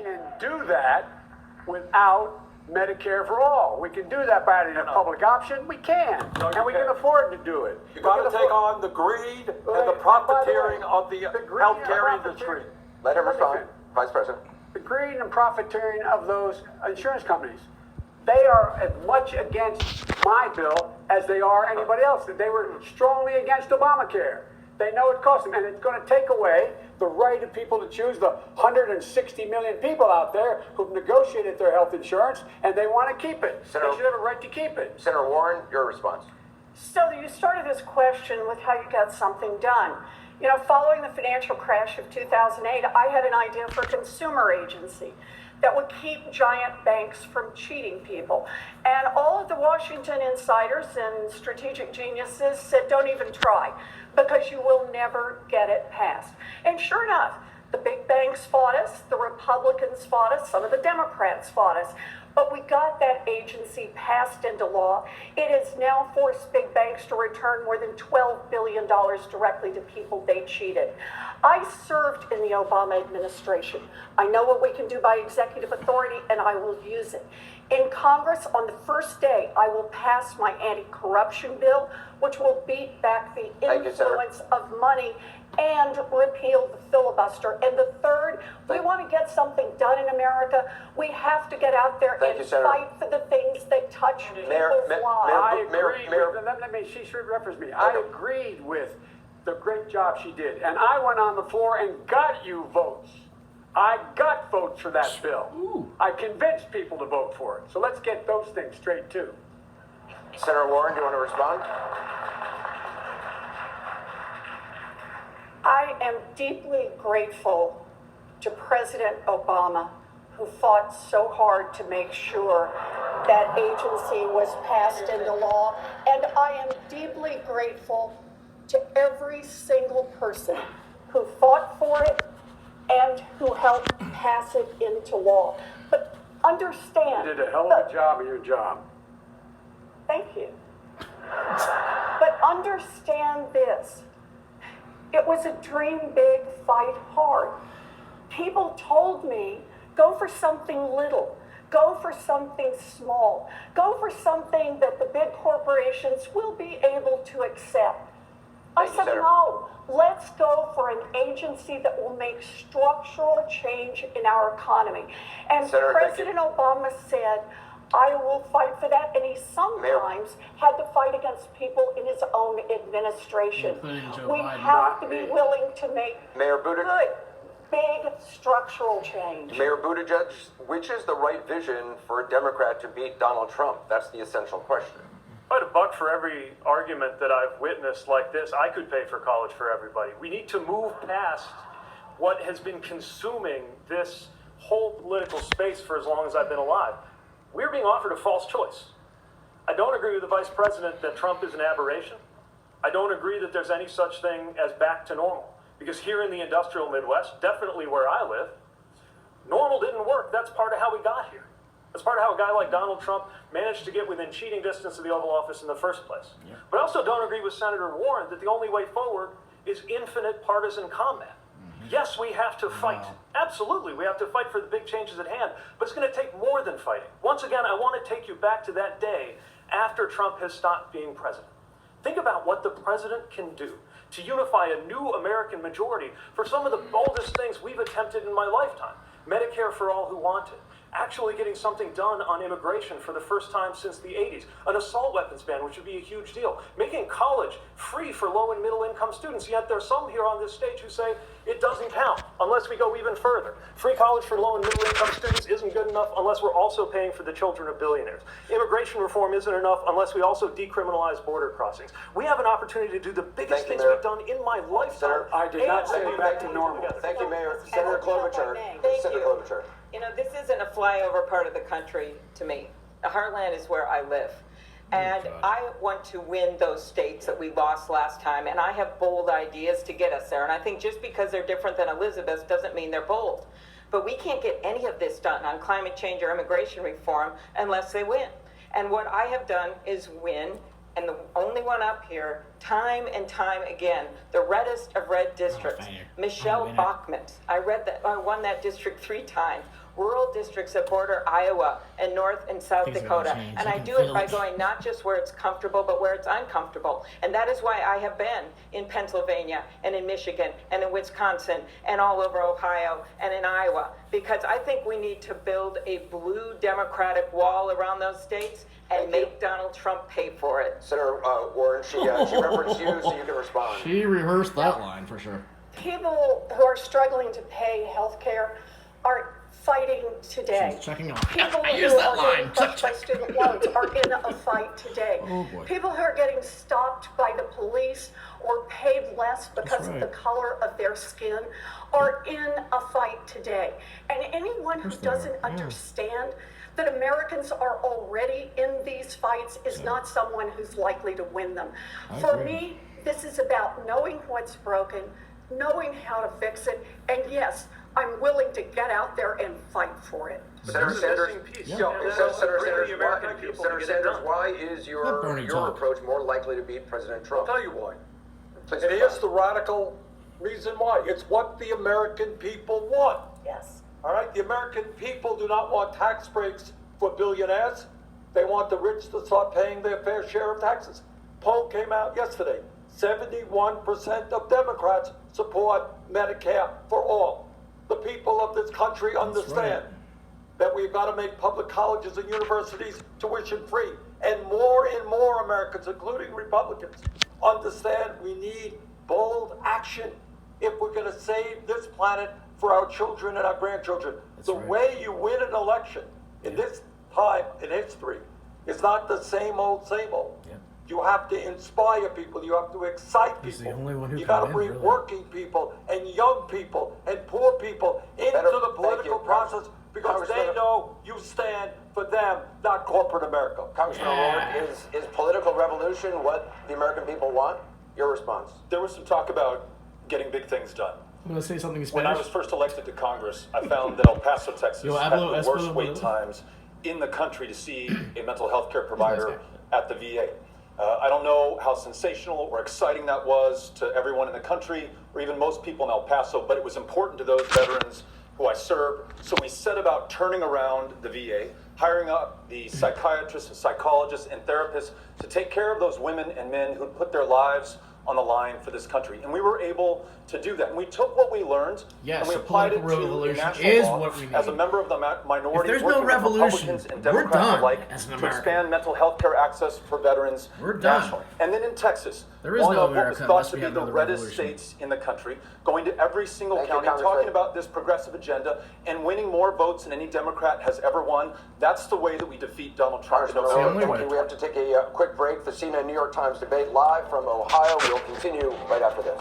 can do that without Medicare for all. We can do that by adding a public option. We can, and we can afford to do it. You got to take on the greed and the profiteering of the healthcare industry. Let him respond, Vice President. The greed and profiteering of those insurance companies. They are as much against my bill as they are anybody else. They were strongly against Obamacare. They know it costs them, and it's going to take away the right of people to choose, the 160 million people out there who've negotiated their health insurance, and they want to keep it. They should have a right to keep it. Senator Warren, your response. So you started this question with how you got something done. You know, following the financial crash of 2008, I had an idea for a consumer agency that would keep giant banks from cheating people. And all of the Washington insiders and strategic geniuses said, don't even try, because you will never get it passed. And sure enough, the big banks fought us, the Republicans fought us, some of the Democrats fought us, but we got that agency passed into law. It has now forced big banks to return more than $12 billion directly to people they cheated. I served in the Obama administration. I know what we can do by executive authority, and I will use it. In Congress, on the first day, I will pass my anti-corruption bill, which will beat back the influence of money and repeal the filibuster. And the third, we want to get something done in America. We have to get out there and fight for the things that touch people's lives. I agree with, she should reference me. I agreed with the great job she did. And I went on the floor and got you votes. I got votes for that bill. Ooh. I convinced people to vote for it. So let's get those things straight too. Senator Warren, do you want to respond? I am deeply grateful to President Obama, who fought so hard to make sure that agency was passed into law. And I am deeply grateful to every single person who fought for it and who helped pass it into law. But understand... You did a hell of a job of your job. Thank you. But understand this. It was a dream big, fight hard. People told me, go for something little. Go for something small. Go for something that the big corporations will be able to accept. I said, no, let's go for an agency that will make structural change in our economy. And President Obama said, I will fight for that, and he sometimes had to fight against people in his own administration. We have to be willing to make good, big structural change. Mayor Buttigieg, which is the right vision for a Democrat to beat Donald Trump? That's the essential question. I'd $1 for every argument that I've witnessed like this. I could pay for college for everybody. We need to move past what has been consuming this whole political space for as long as I've been alive. We're being offered a false choice. I don't agree with the Vice President that Trump is an aberration. I don't agree that there's any such thing as back to normal. Because here in the industrial Midwest, definitely where I live, normal didn't work. That's part of how we got here. That's part of how a guy like Donald Trump managed to get within cheating distance of the Oval Office in the first place. Yeah. But I also don't agree with Senator Warren that the only way forward is infinite partisan combat. Yes, we have to fight. Absolutely, we have to fight for the big changes at hand, but it's going to take more than fighting. Once again, I want to take you back to that day after Trump has stopped being president. Think about what the president can do to unify a new American majority for some of the boldest things we've attempted in my lifetime. Medicare for all who want it. Actually getting something done on immigration for the first time since the 80s. An assault weapons ban, which would be a huge deal. Making college free for low and middle income students. Yet there's some here on this stage who say it doesn't count unless we go even further. Free college for low and middle income students isn't good enough unless we're also paying for the children of billionaires. Immigration reform isn't enough unless we also decriminalize border crossings. We have an opportunity to do the biggest things we've done in my lifetime. I did not say back to normal. Thank you, Mayor. Senator Klobuchar. Senator Klobuchar. You know, this isn't a flyover part of the country to me. The heartland is where I live. And I want to win those states that we lost last time. And I have bold ideas to get us there. And I think just because they're different than Elizabeth's doesn't mean they're bold. But we can't get any of this done on climate change or immigration reform unless they win. And what I have done is win. And the only one up here time and time again, the reddest of red districts. failure. Michelle Winner. Bachmann, I won that district 3 times. Rural districts that border Iowa and North and South Things are gonna Dakota. change. And You I can do it feel by it. going not just where it's comfortable, but where it's uncomfortable. And that is why I have been in Pennsylvania and in Michigan and in Wisconsin and all over Ohio and in Iowa. Because I think we need to build a blue Democratic wall around those states and make Donald Trump pay for it. Senator Warren, she referenced you, so you can respond. She rehearsed that line for sure. People who are struggling to pay health care are fighting today. She's checking off. People I who used that are line. getting crushed by student loans are in a fight today. Oh, boy. People who are getting stopped by the police or paid less because of right. the color of their skin are in a fight today. And anyone who course they are, doesn't yeah. understand that Americans are already in these fights is not someone who's likely to win them. I For agree. me, this is about knowing what's broken, knowing how to fix it, and yes, I'm willing to get out there and fight for it. Senator It's a Sanders, missing piece. yo, And so that's Senator bring Sanders, the American why, people to Senator get it Sanders, done. why is Let Bernie your talk. approach more likely to beat President Trump? I'll tell you why. Please And here's respond. the radical reason why. It's what the American people want. Yes. All right, the American people do not want tax breaks for billionaires. They want the rich to start paying their fair share of taxes. Poll came out yesterday. 71% of Democrats support Medicare for all. The people of this country understand that we've got to make public colleges and universities tuition free. And more Americans, including Republicans, understand we need bold action if we're going to save this planet for our children and our grandchildren. The right. way you win an election in this time in history is not the same old, same old. Yep. You have to inspire people. You have to excite He's the people. only one who you can got to win, bring really. working people and young people and poor people into Better- the thank political you. process because they Congressman- know you stand for them, not corporate America. Congressman O'Rourke, is political revolution what the American people want? Your response. There was some talk about getting big things done. I'm gonna say something in When I Spanish. was first elected to Congress, I found that El Paso, Texas Yo had hablo the worst español. wait times in the country to see a mental health care provider at the VA. I don't know how sensational or exciting that was to everyone in the country, or even most people in El Paso, but it was important to those veterans who I served. So we set about turning around the VA, hiring up the psychiatrists and psychologists and therapists to take care of those women and men who put their lives on the line for this country. And we were able to do that. And we took what we learned Yes, and we a applied it political to a revolution national is law what we as a need. member of the minority, If there's no working with revolution, Republicans and we're Democrats done alike as an to American. expand mental health care access for veterans We're done. nationally. And then in Texas, There is one no of what was America thought unless to we be have the another reddest revolution. states in the country, going to every single Thank you, county, Congressman. talking about this progressive agenda and winning more votes than any Democrat has ever won. That's the way that we defeat Donald Trump. Congressman the O'Rourke, only thank way. you. We have to take a quick break. The CNN New York Times debate live from Ohio. We'll continue right after this.